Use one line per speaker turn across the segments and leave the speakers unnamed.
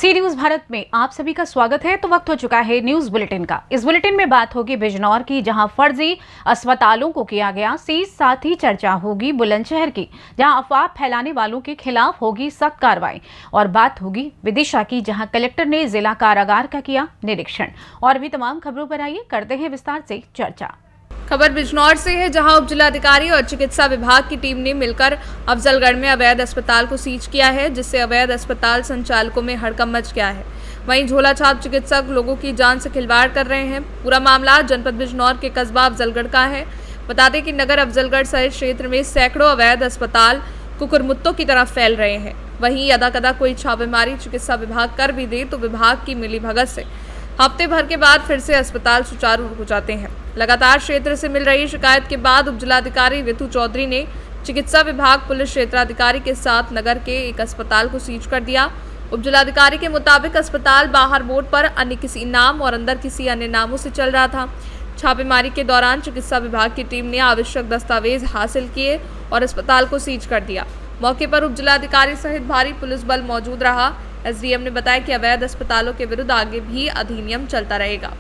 जी news Bharat में आप सभी का स्वागत है। तो वक्त हो चुका है न्यूज बुलेटिन का। इस बुलेटिन में बात होगी बिजनौर की, जहां फर्जी अस्पतालों को किया गया सीज। साथ ही चर्चा होगी बुलंदशहर की, जहां अफवाह फैलाने वालों के खिलाफ होगी सख्त कार्रवाई। और बात होगी विदिशा की, जहां कलेक्टर ने जिला कारागार का किया निरीक्षण। और भी तमाम खबरों पर आइए करते हैं विस्तार से चर्चा।
खबर बिजनौर से है, जहां उप जिलाधिकारी और चिकित्सा विभाग की टीम ने मिलकर अफजलगढ़ में अवैध अस्पताल को सीज किया है, जिससे अवैध अस्पताल संचालकों में हड़कंप मच गया है। वहीं झोला छाप चिकित्सक लोगों की जान से खिलवाड़ कर रहे हैं। पूरा मामला जनपद बिजनौर के कस्बा अफजलगढ़ का है। बता दें कि नगर अफजलगढ़ सहित क्षेत्र में सैकड़ों अवैध अस्पताल कुकुरमुत्तों की तरह फैल रहे हैं। वहीं यदा कदा कोई छापेमारी चिकित्सा विभाग कर भी दे तो विभाग की मिलीभगत से हफ्ते भर के बाद फिर से अस्पताल सुचारू हो जाते हैं। लगातार क्षेत्र से मिल रही शिकायत के बाद उप जिलाधिकारी रितु चौधरी ने चिकित्सा विभाग, पुलिस क्षेत्राधिकारी के साथ नगर के एक अस्पताल को सीज कर दिया। उप जिलाधिकारी के मुताबिक अस्पताल बाहर बोर्ड पर अन्य किसी नाम और अंदर किसी अन्य नामों से चल रहा था। छापेमारी के दौरान चिकित्सा विभाग की टीम ने आवश्यक दस्तावेज हासिल किए और अस्पताल को सीज कर दिया। मौके पर उप जिलाधिकारी सहित भारी पुलिस बल मौजूद रहा। एसडीएम ने बताया कि अवैध अस्पतालों के विरुद्ध आगे भी अधिनियम चलता रहेगा।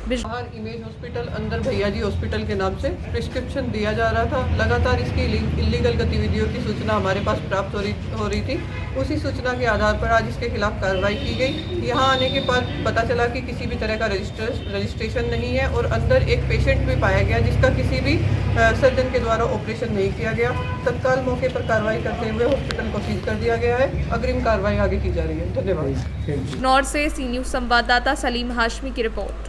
बाहर इमेज हॉस्पिटल, अंदर भैयाजी हॉस्पिटल के नाम से प्रिस्क्रिप्शन दिया जा रहा था। लगातार इसकी इलीगल गतिविधियों की सूचना हमारे पास प्राप्त हो रही थी। उसी सूचना के आधार पर आज इसके खिलाफ कार्रवाई की गई। यहाँ आने के बाद पता चला कि किसी भी तरह का रजिस्ट्रेशन नहीं है और अंदर एक पेशेंट भी पाया गया जिसका किसी भी सर्जन के द्वारा ऑपरेशन नहीं किया गया। तत्काल मौके पर कार्रवाई करते हुए हॉस्पिटल को सीज कर दिया गया है। अग्रिम कार्रवाई आगे की जा रही है। धन्यवाद।
नॉर्थ से सी न्यूज संवाददाता सलीम हाशमी की रिपोर्ट।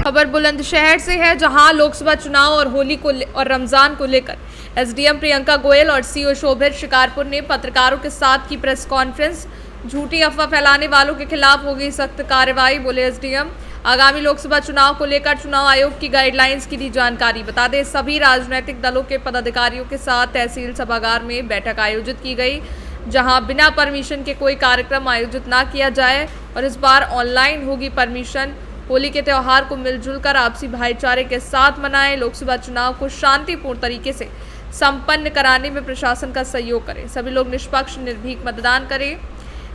खबर बुलंदशहर से है, जहां लोकसभा चुनाव और होली को और रमजान को लेकर एसडीएम प्रियंका गोयल और सीओ शोभित शिकारपुर ने पत्रकारों के साथ की प्रेस कॉन्फ्रेंस। झूठी अफवाह फैलाने वालों के खिलाफ होगी सख्त कार्रवाई, बोले एसडीएम। आगामी लोकसभा चुनाव को लेकर चुनाव आयोग की गाइडलाइंस की दी जानकारी। बता दें, सभी राजनीतिक दलों के पदाधिकारियों के साथ तहसील सभागार में बैठक आयोजित की गई, जहां बिना परमिशन के कोई कार्यक्रम आयोजित ना किया जाए और इस बार ऑनलाइन होगी परमिशन। होली के त्यौहार को मिलजुल कर आपसी भाईचारे के साथ मनाएं। लोकसभा चुनाव को शांतिपूर्ण तरीके से संपन्न कराने में प्रशासन का सहयोग करें। सभी लोग निष्पक्ष निर्भीक मतदान करें।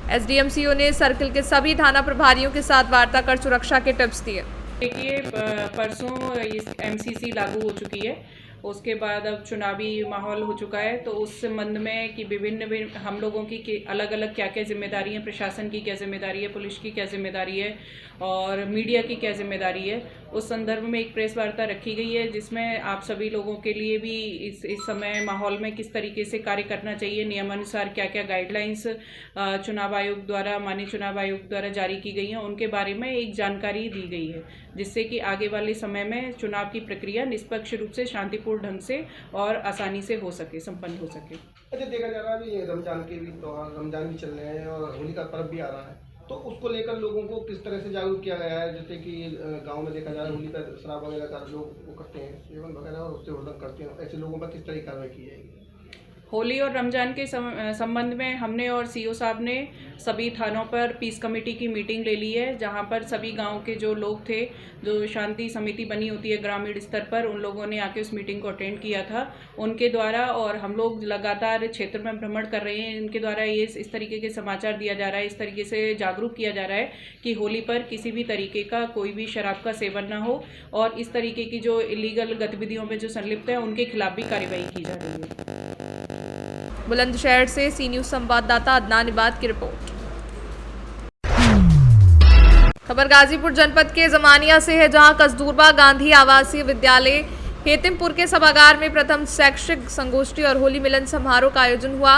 एसडीएमसीओ ने सर्किल के सभी थाना प्रभारियों के साथ वार्ता कर सुरक्षा के टिप्स दिए।
देखिए, परसों इस एमसीसी लागू हो चुकी है, उसके बाद अब चुनावी माहौल हो चुका है। तो उस संबंध में कि विभिन्न हम लोगों की अलग अलग क्या क्या जिम्मेदारी है, प्रशासन की क्या जिम्मेदारी है, पुलिस की क्या जिम्मेदारी है और मीडिया की क्या जिम्मेदारी है, उस संदर्भ में एक प्रेस वार्ता रखी गई है, जिसमें आप सभी लोगों के लिए भी इस समय माहौल में किस तरीके से कार्य करना चाहिए, नियमानुसार क्या क्या गाइडलाइंस चुनाव आयोग द्वारा, माननीय चुनाव आयोग द्वारा जारी की गई हैं, उनके बारे में एक जानकारी दी गई है, जिससे कि आगे वाले समय में चुनाव की प्रक्रिया निष्पक्ष रूप से, शांतिपूर्ण ढंग से और आसानी से हो सके, संपन्न हो सके।
अच्छा, देखा जा रहा है अभी रमजान के भी रमजान भी चल रहे हैं और होली का पर्व भी आ रहा है, तो उसको लेकर लोगों को किस तरह से जागरूक किया गया है? जैसे कि गांव में देखा जा रहा है होली का शराब वगैरह का लोग वो करते हैं, सेवन वगैरह और उससे वर्धन करते हैं, ऐसे लोगों पर किस तरह की कार्रवाई की जाएगी?
होली और रमजान के संबंध में हमने और सीओ साहब ने सभी थानों पर पीस कमेटी की मीटिंग ले ली है, जहां पर सभी गांव के जो लोग थे, जो शांति समिति बनी होती है ग्रामीण स्तर पर, उन लोगों ने आके उस मीटिंग को अटेंड किया था उनके द्वारा। और हम लोग लगातार क्षेत्र में भ्रमण कर रहे हैं, इनके द्वारा ये इस तरीके के समाचार दिया जा रहा है, इस तरीके से जागरूक किया जा रहा है कि होली पर किसी भी तरीके का कोई भी शराब का सेवन ना हो और इस तरीके की जो इलीगल गतिविधियों में जो संलिप्त है उनके खिलाफ भी कार्रवाई की जा रही है।
बुलंदशहर से सी न्यूज संवाददाता अदनान इबाद की रिपोर्ट। खबर गाजीपुर जनपद के जमानिया से है, जहां कस्तूरबा गांधी आवासीय विद्यालय हेतिमपुर के सभागार में प्रथम शैक्षिक संगोष्ठी और होली मिलन समारोह का आयोजन हुआ।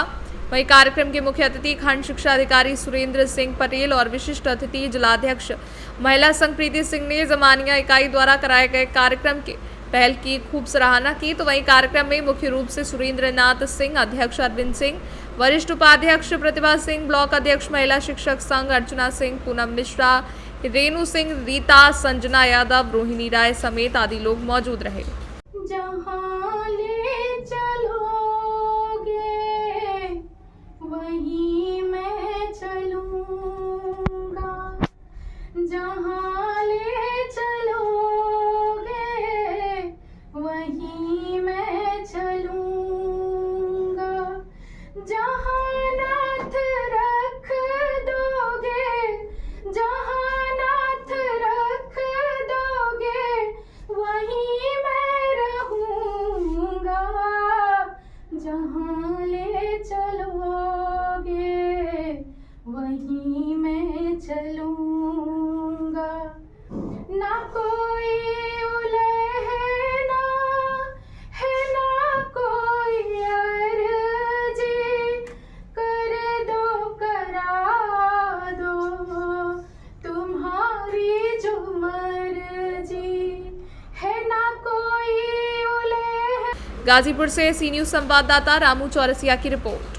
वहीं कार्यक्रम के मुख्य अतिथि खंड शिक्षा अधिकारी सुरेंद्र सिंह पटेल और विशिष्ट अतिथि जिलाध्यक्ष महिला संघ प्रीति सिंह ने जमानिया इकाई द्वारा कराए गए कार्यक्रम के पहल की खूब सराहना की। तो वहीं कार्यक्रम में मुख्य रूप से सुरेंद्र नाथ सिंह, अध्यक्ष अरविंद सिंह, वरिष्ठ उपाध्यक्ष प्रतिभा सिंह, ब्लॉक अध्यक्ष महिला शिक्षक संघ अर्चना सिंह, पूनम मिश्रा, रेणु सिंह, रीता, संजना यादव, रोहिणी राय समेत आदि लोग मौजूद रहे।
जहाँ ले चलोगे वहीं मैं चलूँगा, जहाँ ले चलोगे वहीं मैं चलूँगा, जहाँ नाथ रख
गाजीपुर से सी न्यूज संवाददाता रामू चौरसिया की रिपोर्ट।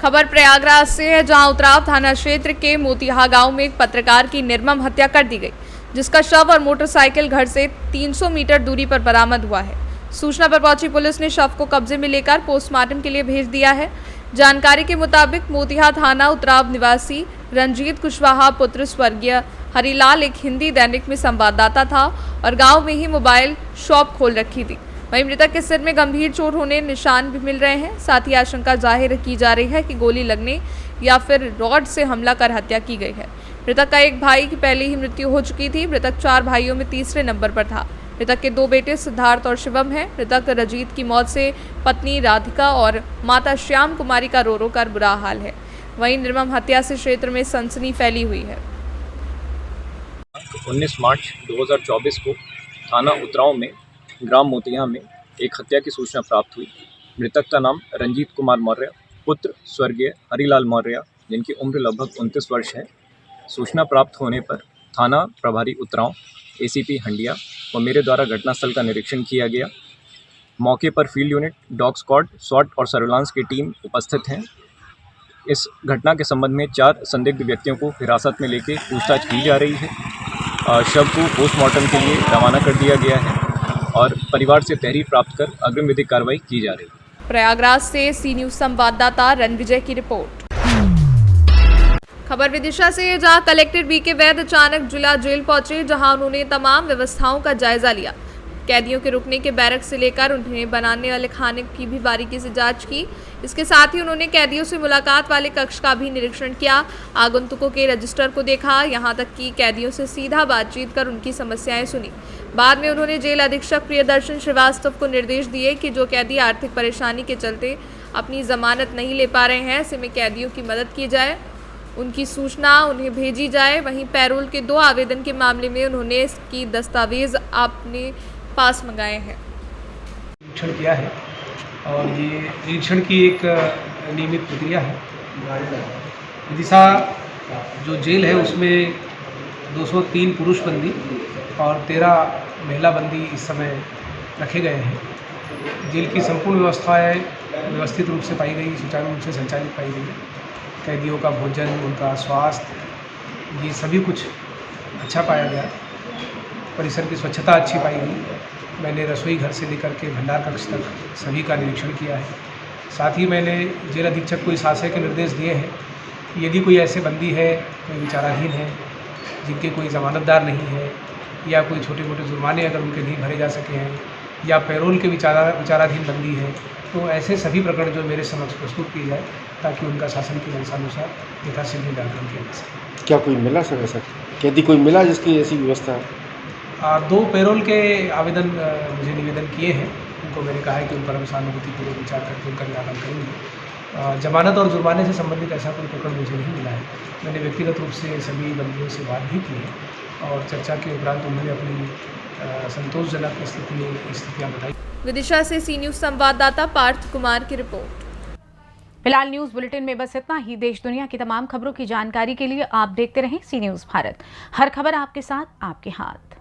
खबर प्रयागराज से है, जहां उतराव थाना क्षेत्र के मोतिहा गांव में एक पत्रकार की निर्मम हत्या कर दी गई, जिसका शव और मोटरसाइकिल घर से 300 मीटर दूरी पर बरामद हुआ है। सूचना पर पहुंची पुलिस ने शव को कब्जे में लेकर पोस्टमार्टम के लिए भेज दिया है। जानकारी के मुताबिक मोतिहा थाना उतराव निवासी रंजीत कुशवाहा पुत्र स्वर्गीय हरिलाल एक हिंदी दैनिक में संवाददाता था और गांव में ही मोबाइल शॉप खोल रखी थी। वहीं मृतक के सिर में गंभीर चोट होने निशान भी मिल रहे हैं। साथ ही आशंका जाहिर की जा रही है कि गोली लगने या फिर रॉड से हमला कर हत्या की गई है। मृतक का एक भाई की पहले ही मृत्यु हो चुकी थी। मृतक 4 भाइयों में तीसरे नंबर पर था। मृतक के 2 बेटे सिद्धार्थ और शिवम हैं। मृतक रंजीत की मौत से पत्नी राधिका और माता श्याम कुमारी का रो कर बुरा हाल है। वहीं निर्मम हत्या से क्षेत्र में सनसनी फैली हुई है।
19 मार्च 2024 को थाना उतराव में ग्राम मोतिहा में एक हत्या की सूचना प्राप्त हुई। मृतक का नाम रंजीत कुमार मौर्य पुत्र स्वर्गीय हरिलाल मौर्य, जिनकी उम्र लगभग 29 वर्ष है। सूचना प्राप्त होने पर थाना प्रभारी उतराव, एसीपी हंडिया व मेरे द्वारा घटनास्थल का निरीक्षण किया गया। मौके पर फील्ड यूनिट, डॉग स्क्वाड, स्वॉट और सर्विलांस की टीम उपस्थित हैं। इस घटना के संबंध में 4 संदिग्ध व्यक्तियों को हिरासत में लेकर पूछताछ की जा रही है। शव को पोस्टमार्टम के लिए रवाना कर दिया गया है और परिवार से तहरीर प्राप्त कर अग्रिम विधिक कार्रवाई की जा रही है।
प्रयागराज से सी न्यूज संवाददाता रणविजय की रिपोर्ट। खबर विदिशा से है, जहां कलेक्टर बीके वैद अचानक जिला जेल पहुंचे, जहां उन्होंने तमाम व्यवस्थाओं का जायजा लिया। कैदियों के रुकने के बैरक से लेकर उन्हें बनाने वाले खाने की भी बारीकी से जांच की। इसके साथ ही उन्होंने कैदियों से मुलाकात वाले कक्ष का भी निरीक्षण किया, आगंतुकों के रजिस्टर को देखा, यहां तक कि कैदियों से सीधा बातचीत कर उनकी समस्याएं सुनी। बाद में उन्होंने जेल अधीक्षक प्रियदर्शन श्रीवास्तव को निर्देश दिए कि जो कैदी आर्थिक परेशानी के चलते अपनी जमानत नहीं ले पा रहे हैं, ऐसे में कैदियों की मदद की जाए, उनकी सूचना उन्हें भेजी जाए। वहीं पैरोल के 2 आवेदन के मामले में उन्होंने इसकी दस्तावेज अपने पास मंगाए हैं।
निरीक्षण किया है और ये निरीक्षण की एक नियमित प्रक्रिया है। विदिशा जो जेल है उसमें 203 पुरुष बंदी और 13 महिला बंदी इस समय रखे गए हैं। जेल की संपूर्ण व्यवस्थाएं व्यवस्थित रूप से पाई गई, सुचारू रूप से संचालित पाई गई। कैदियों का भोजन, उनका स्वास्थ्य, ये सभी कुछ अच्छा पाया गया। परिसर की स्वच्छता अच्छी पाई गई। मैंने रसोई घर से लेकर के भंडार कक्ष तक सभी का निरीक्षण किया है। साथ ही मैंने जेल अधीक्षक को इस आशय के निर्देश दिए हैं कि यदि कोई ऐसे बंदी है, कोई विचाराधीन है, जिनके कोई ज़मानतदार नहीं है या कोई छोटे मोटे जुर्माने अगर उनके नहीं भरे जा सके हैं या पैरोल के विचाराधीन बंदी है, तो ऐसे सभी प्रकरण जो मेरे समक्ष प्रस्तुत किए जाए ताकि उनका शासन के वंशानुसार यथाशीघ्र निराकरण किया जा सके।
क्या कोई मिला सर ऐसा कैदी कोई मिला जिसकी ऐसी व्यवस्था है?
2 पैरोल के आवेदन मुझे निवेदन किए हैं। उनको मैंने कहा है कि उन पर हम सहानुभूतिपूर्वक विचार करके उनका निराकरण करेंगे। जमानत और जुर्माने से संबंधित ऐसा कोई प्रकरण मुझे नहीं मिला है। मैंने व्यक्तिगत रूप से सभी बंदियों से बात भी की है और चर्चा के उपरांत उन्होंने अपनी संतोषजनक स्थितियाँ बताई।
विदिशा से सी न्यूज संवाददाता पार्थ कुमार की रिपोर्ट।
फिलहाल न्यूज बुलेटिन में बस इतना ही। देश दुनिया की तमाम खबरों की जानकारी के लिए आप देखते रहें सी न्यूज भारत। हर खबर आपके साथ, आपके हाथ।